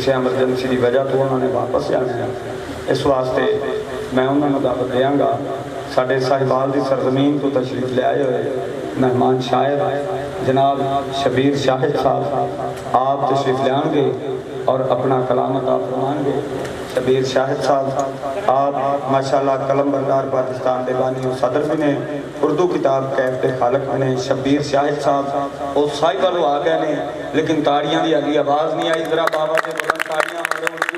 किसी एमरजेंसी की वजह तो उन्होंने वापस जाना, इस वास्ते मैं उन्होंने दावत देंगा। साढ़े साहिबाल की सरजमीन तो तशरीफ ले आए हुए मेहमान शायर जनाब शबीर शाहिद साहब आप तशरीफ लियाएंगे और अपना कलाम अता फरमाएंगे। शबीर शाहिद साहब आप माशाल्लाह कलम बरदार पाकिस्तान के बानी और सदर भी ने, उर्दू किताब कैफ के खालक भी ने। शबीर शाहिद साहब वो साहिबा तो आ गए ने, लेकिन ताड़ियां की अगली आवाज़ नहीं आई। जरा बाबा के बुलंद ताड़ियां मारो उनकी।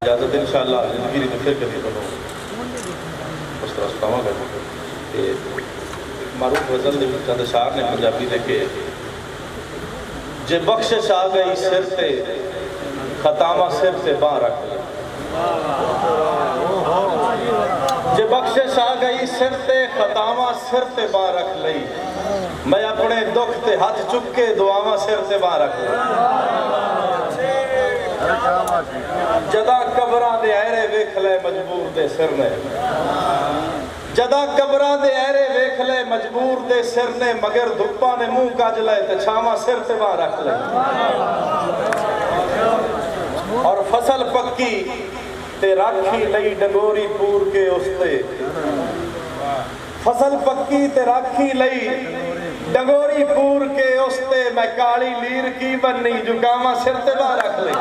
इजाजत इंशाअल्लाह जिंदगी तो फिर कभी बनो उस तरह सुनावांगा। मारूफ गज़ल के चंद शार ने पंजाबी देखे, जे बख्शिश आ गई सिर से खतामा सिर से बाहर रख ले। जे बख्शिश आ गई सिर से खतामा सिर से बाहर रख लई, मैं अपने दुख से हाथ चुक के दुआवा सिर से बाहर रख ली। जदा कबरां दे ऐरे वेख ले मजबूर दे सिर ने, जदा कबरां दे ऐरे वेख ले मजबूर दे सिर ने, मगर धुप्पा ने मुंह कज ले ते छावा सिर से बाहर रख ले। और फसल पक्की ते राखी लई डंगोरी पूर के उसते, फसल पक्की ते राखी लई डंगोरी पूर के उसते, मैं काली लीर की बन्नी जुकामा सिर से बाहर रख ले।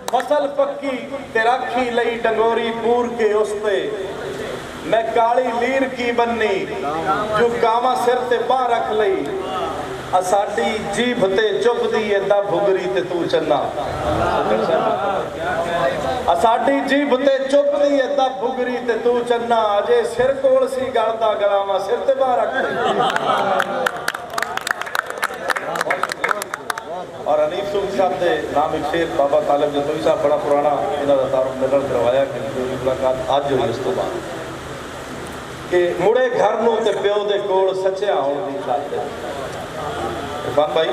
फसल पक्की ते राखी लई डंगोरी पूर के उसते, मैं काली लीर की बन्नी जुकामा सिर ते बाहर रख लई। असाडी जीभ ते चुभदी एदा भुगरी ते तू चन्ना, असाडी जीभ ते चुभदी एदा भुगरी ते तू चन्ना, अजे सिर कोल सी गलदा गलावा सिर ते बाहर रख ले। और अनीफ सूफी साहब के नाम एक शेर बाबा तालिब जसोई साहब बड़ा पुराना इन्हों का तारुफ नजर करवाया कि मुलाकात अज हुई उस तो बाद कि मुड़े घर नूं ते प्यो दे कोल सच्चिया होण दी खातिर, इरफान भाई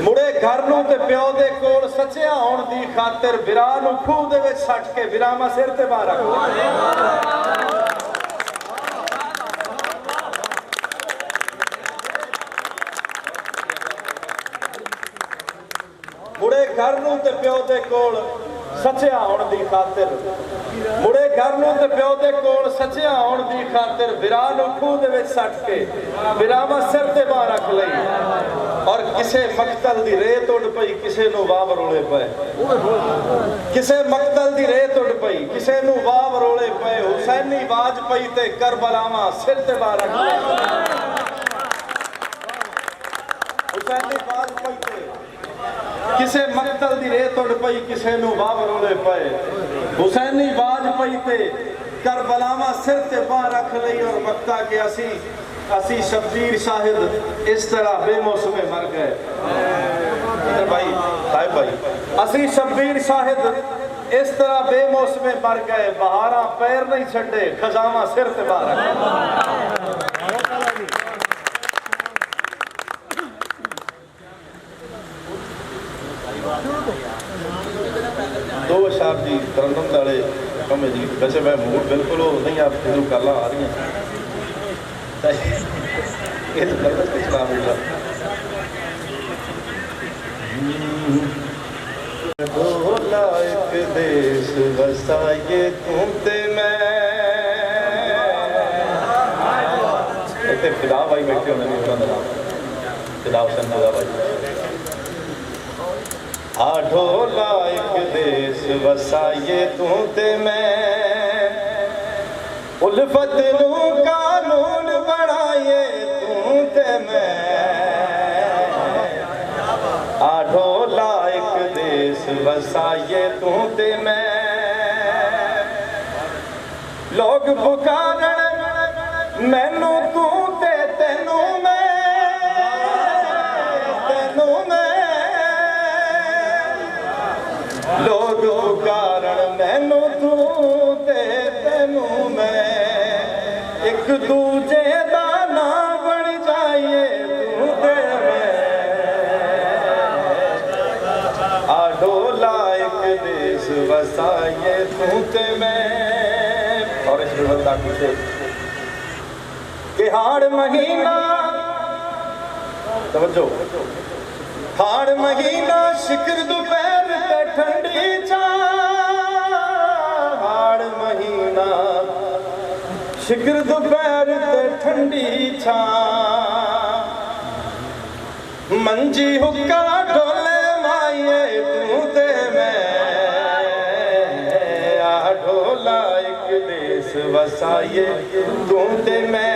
मुड़े घर नूं ते प्यो दे कोल सच्चिया होण दी खातिर, विरा नूं खूह दे विच सट के विरामा सिर ते बाहर रख। मुड़े घर नूं ते प्यो दे कोल सच्चिया होण दी खातिर, मुड़े घर नूं ते प्यो दे कोल सच्चिया होण दी खातिर, विरा नूं खूह दे विच सट के विरामा सिर ते बाहर रख लई। और किसे मकतल दी रेत उड़ पई किसे नूं वाव रोले पे, किसे मकतल दी रेत उड़ पई किसे नूं वाव रोले पे, हुसैनी बाज पई ते करबलावा सिर ते बाहर रख लई। हुसैनी बाज पई ते किसे मकतल दी रेत उड़ पई किसे नूं वाव रोले पे, हुसैनी बाज पई ते करबलावा सिर ते बाहर रख लई। और मक्ता के असी शब्बीर शाहिद इस तरह बेमौसमे मर गए। भाई साहिब भाई असी शब्बीर शाहिद इस तरह बेमौसमे मर गए, बहारा पैर नहीं छड्डे खजामा सिर ते बाहर रख। दो अशार जी तरन्नुम वाले कम जी, वैसे मैं मूड बिल्कुल नहीं आप जो गल्लां आ रही हैं ये तो गलत कुछ ना मिला। बोला एक देश वसाए तुम ते मैं, इतने फिदा भाई बैठे होने नहीं उन्होंने नाम फिदा हुसैन फिदा भाई। आढोला एक देश वसाए तू ते मैं, उल्फत नूं कानून बनाए तू ते मैं, आढोला एक देश वसाए तू ते मैं। लोग पुकारन मैनू तू ते तेनू मैं, लोग कारण मैनू तू ते तेनू मैं, एक दूजे दा ना बन जाइए तू ते मैं, आढोला एक देश वसाइए तू ते मैं। और इस बंदा कुछ कि हाड़ महीना तवज्जो हाड़ महीना शिकर दोपहर ते ठंडी चा हाड़ महीना शिकर दोपहर ते ठंडी छा मंजी हुक्का ढोले माइए तू ते मैं आ ढोला एक देश वसाइए तू ते मैं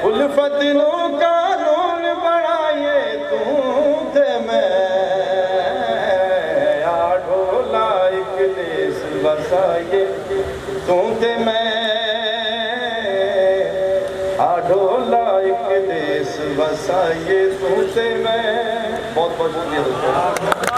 उल्फत नो कानून बनाइए तू ते मैं आ ढोला एक देश वसाइए तू ते मैं आ ढोला एक देश वसाइए तू ते मैं बहुत बहुत शुक्रिया दोस्तों।